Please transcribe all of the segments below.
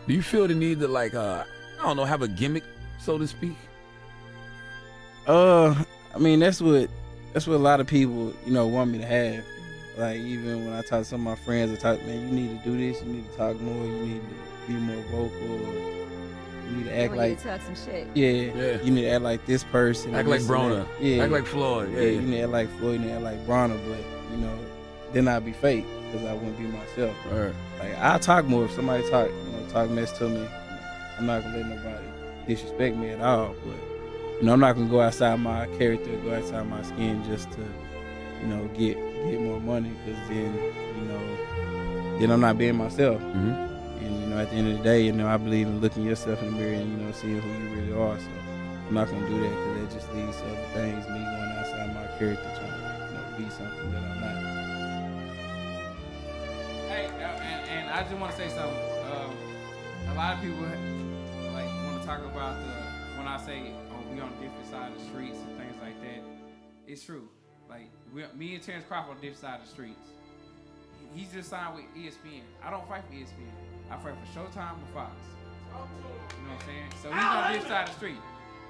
Do you feel the need to like, I don't know, have a gimmick, so to speak? I mean, that's what a lot of people, want me to have. Like, even when I talk to some of my friends, I talk, man, you need to do this, you need to talk more, you need to be more vocal, you need to act like. You talk some shit. Yeah. You need to act like this person. Act like Bronner. Yeah. Act like Floyd. Yeah, you need to act like Floyd, you need to act like Bronner, but, then I'd be fake, because I wouldn't be myself. Right. Like, I talk more if somebody talk mess to me. I'm not gonna let nobody disrespect me at all, but I'm not gonna go outside my character, go outside my skin just to, get more money, because then I'm not being myself. Mm-hmm. And at the end of the day, I believe in looking yourself in the mirror and seeing who you really are. So I'm not gonna do that, because that just leads to other things. Me going outside my character, trying to be something that I'm not. Hey, and I just want to say something. A lot of people want to talk about when I say, we on different side of the streets and things like that. It's true. Like, me and Terrence Crawford on different side of the streets. He's just signed with ESPN. I don't fight for ESPN. I fight for Showtime or Fox. You know what I'm saying? So he's on different side of the street.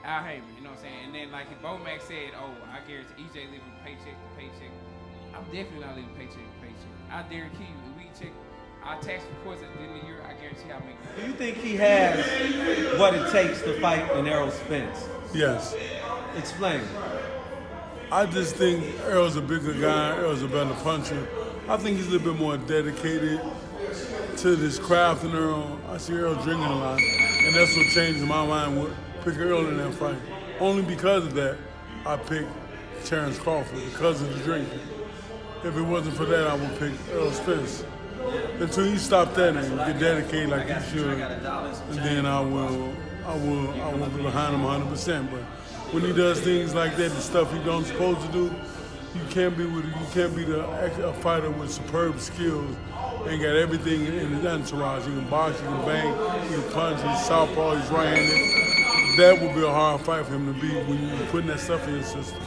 Al Heyman, you know what I'm saying? And then like Bo Mac said, I guarantee EJ living paycheck to paycheck. I'm definitely not living paycheck to paycheck. I guarantee you, if we check our tax reports at the end of the year, I guarantee I'll make it. Do you think he has what it takes to fight an Errol Spence? Yes. Explain. I just think Errol's a bigger guy. Errol's a better puncher. I think he's a little bit more dedicated to this craft than Errol. I see Errol drinking a lot, and that's what changed my mind with picking Errol in that fight. Only because of that, I picked Terrence Crawford, because of the drinking. If it wasn't for that, I would pick Errol Spence. Until he stopped that and get dedicated like he should, and then I will be behind him 100%. But when he does things like that, the stuff he don't supposed to do, you can't be a fighter with superb skills and got everything in his entourage. You can box, you can bang, you can punch, he's southpaw, he's right-handed. That would be a hard fight for him to beat when you're putting that stuff in your system.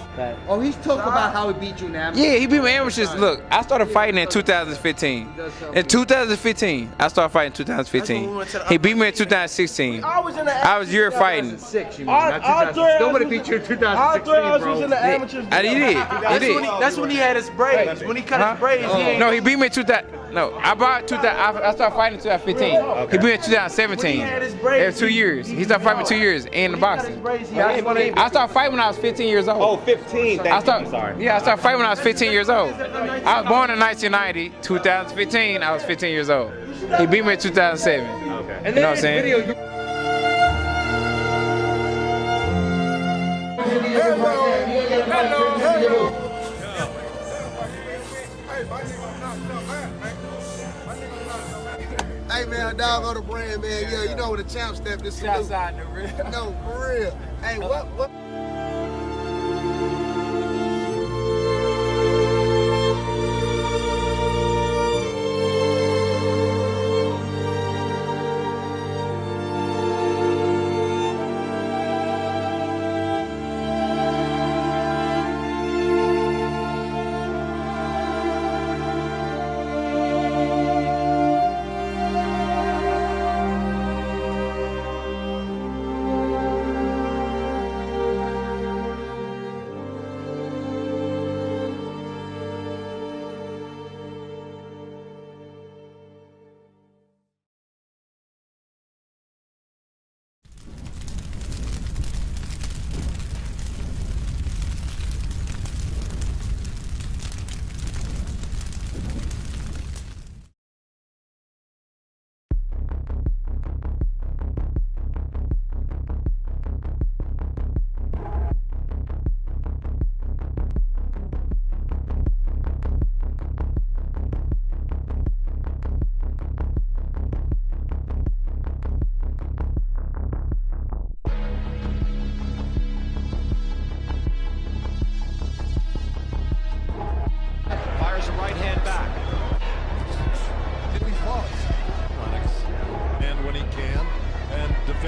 Oh, he's talking about how he beat you in amateurs. Yeah, he beat me in amateurs. Look, I started fighting in 2015. In 2015, I started fighting in 2015. He beat me in 2016. I was year fighting. 2006, you mean, not 2006. Nobody beat you in 2016, bro. Was in the amateurs. He did. That's when he had his braids. When he cut his braids, No, he beat me in 2000. No, I started fighting in 2015. He beat me in 2017. It was 2 years. He started fighting for 2 years in the boxing. I started fighting when I was 15 years old. Oh, 15. I started fighting when I was 15 years old. I was born in 1990. 2015, I was 15 years old. He beat me in 2007. Okay. You know what I'm saying? Hey man, dog on the brand, man. Yeah, you know what the champ step this salute. Outside the real. No, for real. Hey, what?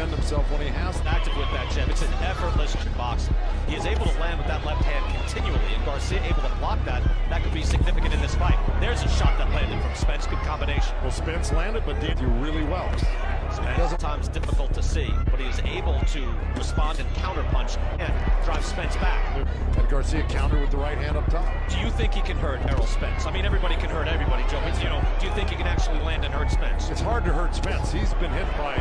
defend himself when he has. Active with that jab. It's an effortless boxing. He is able to land with that left hand continually, and Garcia able to block that. That could be significant in this fight. There's a shot that landed from Spence. Good combination. Well, Spence landed, but did you really well. Sometimes difficult to see, but he is able to respond and counterpunch and drive Spence back. And Garcia countered with the right hand up top. Do you think he can hurt Errol Spence? I mean, everybody can hurt everybody, Joe. But, do you think he can actually land and hurt Spence? It's hard to hurt Spence. He's been hit by,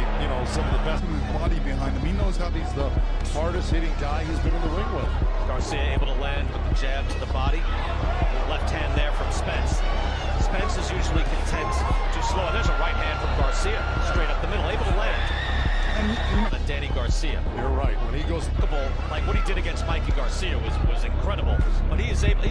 some of the best with his body behind him. He knows how he's the hardest hitting guy he's been in the ring with. Garcia able to land with the jab to the body. The left hand there from Spence. Spence is usually content to slow. And there's a right hand from Garcia, straight up the middle, able to land. And Danny Garcia. You're right. When he goes, like what he did against Mikey Garcia was incredible. But he is able.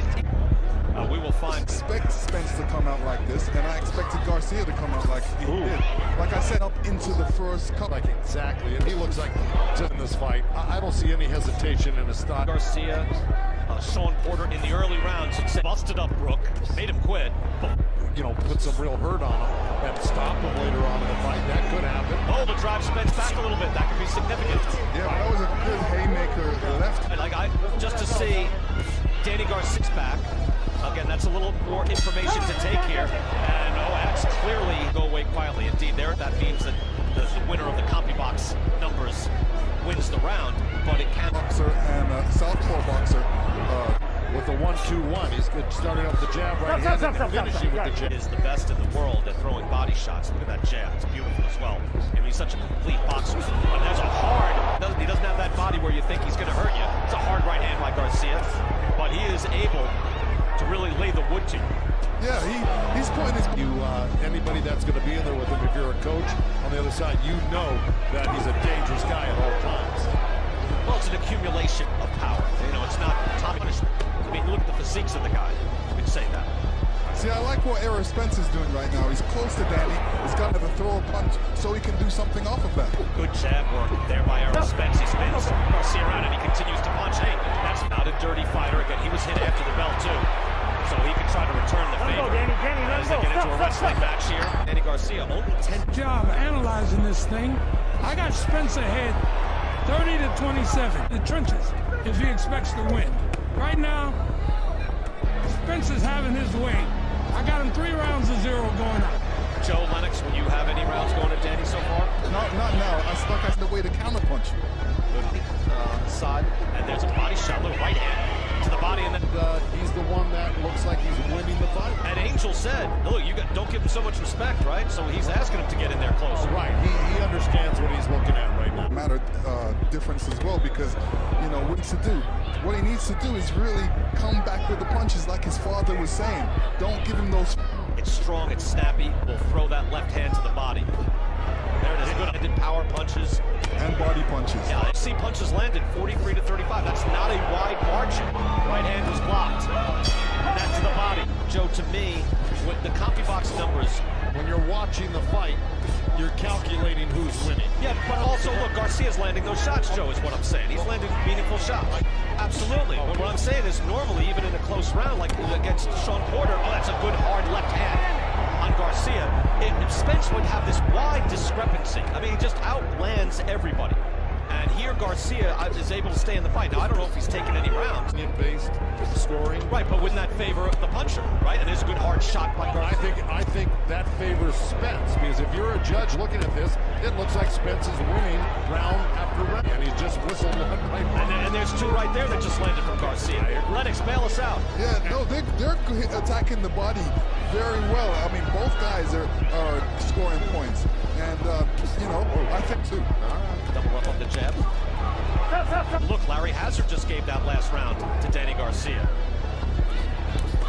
We will find. I expect Spence to come out like this, and I expected Garcia to come out like he did. Like I said, up into the first cut. like exactly, and he looks like just in this fight. I don't see any hesitation in his style. Garcia, Sean Porter in the early rounds busted up Brook, made him quit. Put some real hurt on him and stop him later on in the fight. That could happen. Oh, but drive Spence back a little bit. That could be significant. Yeah, but that was a good haymaker left. Just to see Danny Garcia's back. Again, that's a little more information to take here. And OX clearly go away quietly. Indeed, there. That means that the winner of the CompuBox numbers wins the round, but it can. Boxer and southpaw boxer. With the 1-2-1, he's good, starting up the jab right hand and finishing with the jab. Is the best in the world at throwing body shots. Look at that jab; it's beautiful as well. I mean, he's such a complete boxer. But there's a hard. He doesn't have that body where you think he's going to hurt you. It's a hard right hand by Garcia, but he is able to really lay the wood to you. Yeah, he's putting his. Anybody that's going to be in there with him, if you're a coach on the other side, you know that he's a dangerous guy at all times. Well, it's an accumulation of power. It's not Tommy punishment. I mean, look at the physiques of the guy. We can say that. See, I like what Errol Spence is doing right now. He's close to Danny. He's got to throw a punch so he can do something off of that. Good jab work there by Errol Spence. He spins Garcia around and he continues to punch. Hey, that's not a dirty fighter. Again, he was hit after the bell, too. So he can try to return the favor. As they get into a wrestling match here. Danny Garcia only 10. Job analyzing this thing. I got Spence ahead 30 to 27 in the trenches if he expects to win. Right now, Spence is having his way. I got him 3 rounds to 0 going out. Joe Lennox, will you have any rounds going to Danny so far? Not now. I stuck as the way to counterpunch. Side, and there's a body shot, little right hand to the body, and then he's the one that looks like he's winning the fight. And Angel said, look, don't give him so much respect, right? So he's asking him to get in there close. Right, he understands what he's looking at right now. Matter difference as well, because what he needs to do is really come back with the punches like his father was saying. Don't give him those. It's strong, it's snappy. We'll throw that left hand to the body. There it is, good-handed power punches. And body punches. Yeah, I see punches landed 43 to 35. That's not a wide margin. Right hand was blocked. And that's to the body. Joe, to me, with the CompuBox numbers, when you're watching the fight, you're calculating who's winning. Yeah, but also, look, Garcia's landing those shots, Joe, is what I'm saying. He's landing meaningful shots. Absolutely. But what I'm saying is, normally, even in a close round, like against Sean Porter, that's a good, hard left hand on Garcia. If Spence would have this wide discrepancy, I mean, he just outlands everybody. And here Garcia is able to stay in the fight. Now, I don't know if he's taken any rounds. Based scoring. Right, but wouldn't that favor the puncher, right? And there's a good hard shot by Garcia. I think that favors Spence, because if you're a judge looking at this, it looks like Spence is winning round after round. And he's just whistled one right now. And there's 2 right there that just landed from Garcia. Lennox, bail us out. Yeah, no, they're attacking the body very well. I mean, both guys are scoring points. And, I think too. Double up on the jab. Look, Larry Hazard just gave that last round to Danny Garcia.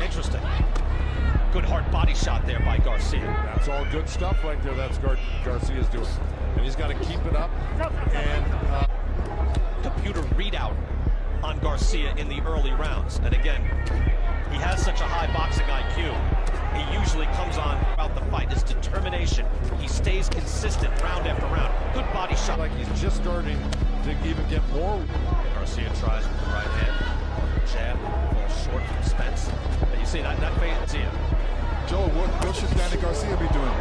Interesting. Good hard body shot there by Garcia. That's all good stuff right there. That's Garcia's doing. And he's got to keep it up. And computer readout on Garcia in the early rounds. And again, he has such a high boxing IQ. He usually comes on throughout the fight. His determination. He stays consistent round after round. Good body shot. Like he's just starting to even get more. Garcia tries with the right hand. Jab falls short from Spence. And you see that fades in. Joe, what should Danny Garcia be doing?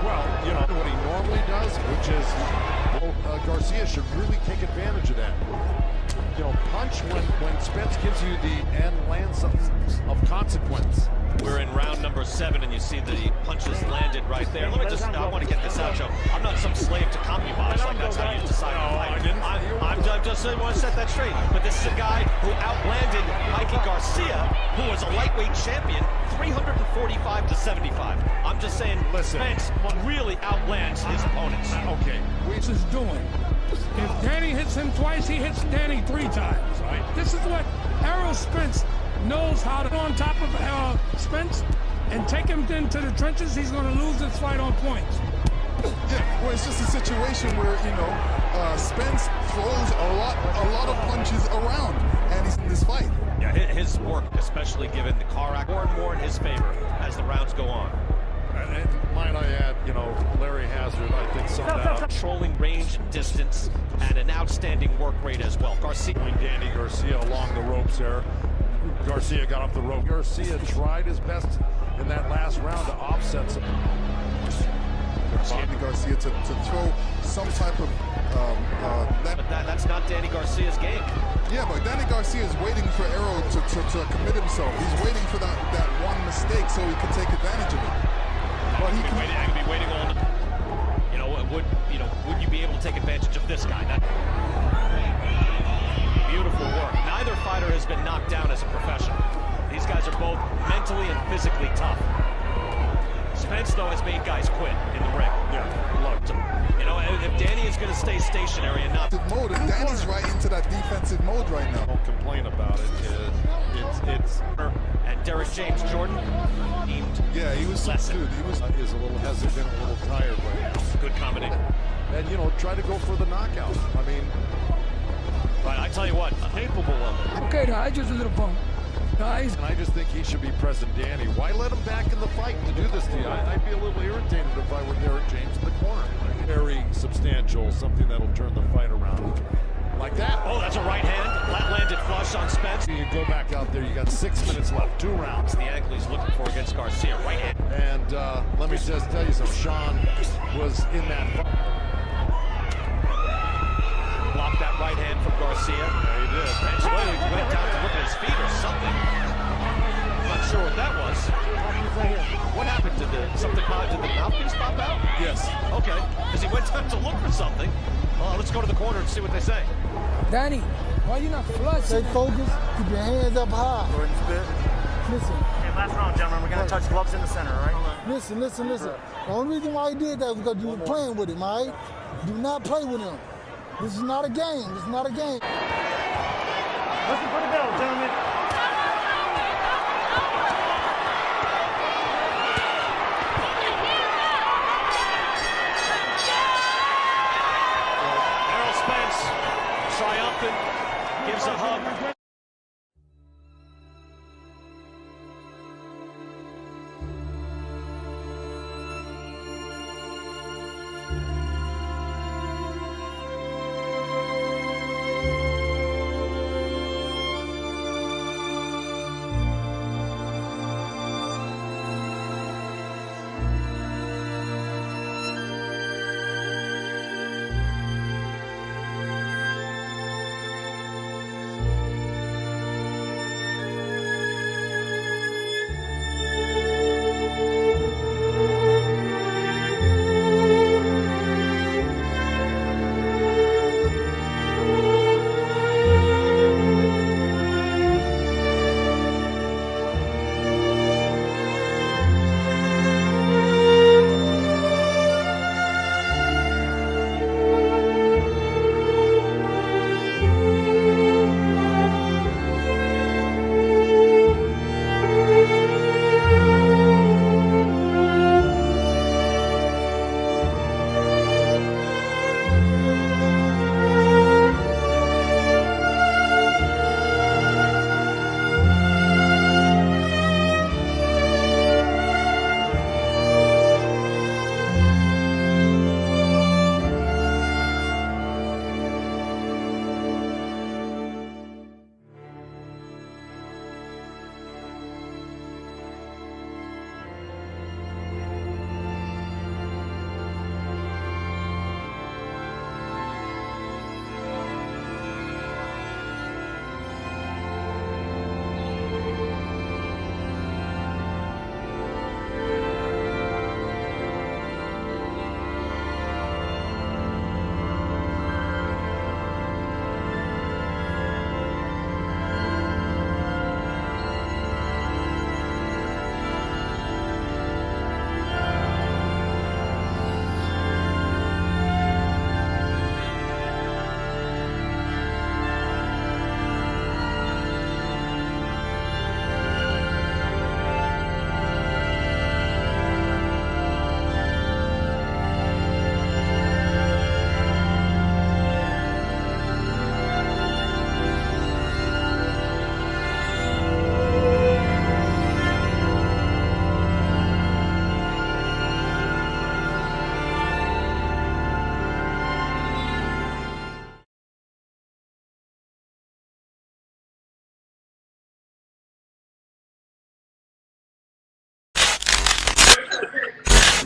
Well, what he normally does, which is Garcia should really take advantage of that. Punch when Spence gives you the and lands something of consequence. We're in round number 7, and you see the punches landed right there. Let me just, I want to get this out, Joe. I'm not some slave to concubines, like that's how you decide to fight. I'm just want to set that straight. But this is a guy who outlanded Mikey Garcia, who was a lightweight champion, 345 to 75. I'm just saying, Spence really outlands his opponents. Okay. What is doing? If Danny hits him twice, he hits Danny 3 times. Right. This is what Errol Spence knows how to go on top of Spence and take him into the trenches. He's going to lose this fight on points. Yeah, well, it's just a situation where, you know, Spence throws a lot of punches around, and he's in this fight. Yeah, his work, especially given the car act, more and more in his favor as the rounds go on. And might I add, you know, Larry Hazard, I think, summed that up. Controlling range, distance, and an outstanding work rate as well. Garcia. Danny Garcia along the ropes there. Garcia got off the rope. Garcia tried his best in that last round to offset some. Danny Garcia to throw some type of but that's not Danny Garcia's game. Yeah, but Danny Garcia is waiting for Errol to commit himself. He's waiting for that one mistake so he can take advantage of it. But he can be waiting on. Would you be able to take advantage of this guy? Beautiful work. Neither fighter has been knocked down as a professional. These guys are both mentally and physically tough. Spence, though, has made guys quit in the ring. Yeah, look. You know, if Danny is going to stay stationary and not mode, and Danny's right into that defensive mode right now. Don't complain about it. It's and Derek James Jordan. Yeah, he was good. He was is a little hesitant, a little tired right now. Good combination. And you know, try to go for the knockout. I mean, but I tell you what, capable of it. Okay, I just a little bump. Guys. And I just think he should be pressing Danny. Why let him back in the fight to do this to you? I'd be a little irritated if I were Derek James in the corner. Very substantial, something that'll turn the fight around. Like that. Oh, that's a right hand. That landed flush on Spence. You go back out there, you got 6 minutes left, 2 rounds. The angle he's looking for against Garcia, right hand. And let me just tell you something, Sean was in that fight. Blocked that right hand from Garcia. Yeah, he did. Spence went down to look at his feet or something. I'm not sure what that was. What happened to something? Did the mouthpiece pop out? Yes. Okay, because he went down to look for something. Let's go to the corner and see what they say. Danny, why you not flushing? Stay focused. Keep your hands up high. Listen. Okay, last round, gentlemen. We're going to touch gloves in the center, all right? Listen. The only reason why he did that was because you were playing with him, all right? Do not play with him. This is not a game. This is not a game. Listen for the bell, gentlemen. Errol Spence, triumphant, gives a hug.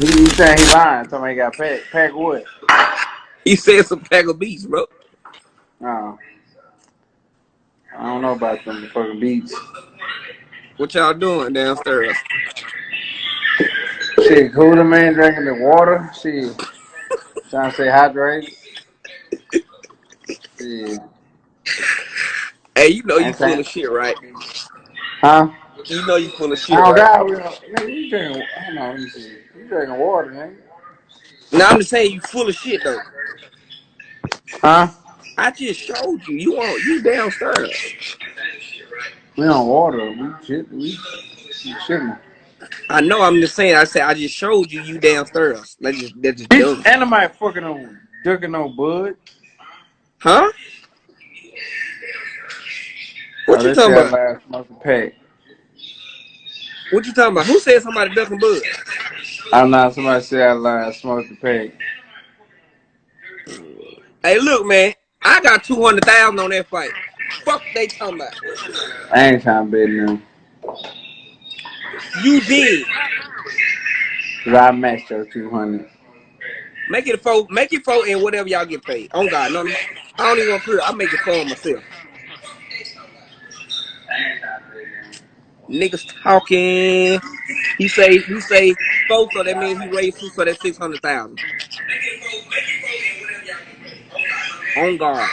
He saying he lying. Somebody got packed. Pack what? He said some pack of beats, bro. Oh. I don't know about them fucking beats. What y'all doing downstairs? Shit, cooler man drinking the water. Shit. Trying to stay hydrated. Shit. Hey, you know you full of shit, right? Huh? You know you full of shit, Oh right? God, you drinking? Hold on, let me see. You drinking water, nigga? No, I'm just saying you full of shit though. Huh? I just showed you. You downstairs. We on water. We chilling. I know. I'm just saying. I said I just showed you downstairs. That's just dumb. Bitch, ain't nobody fucking on ducking no bud. Huh? What you talking about? Last smoking pack. What you talking about? Who said somebody ducking bud? I'm not. Somebody said I lied. Smoking pack. Hey, look, man. I got 200,000 on that fight. Fuck they talking about? I ain't trying to bet them. You did. Cause I matched your 200. Make it 4. Make it 4 and whatever y'all get paid. Oh God, no. I don't even want to put it. I make it 4 on myself. Niggas talking. He say 4, so that means he raised 2, so that's 600,000. On God.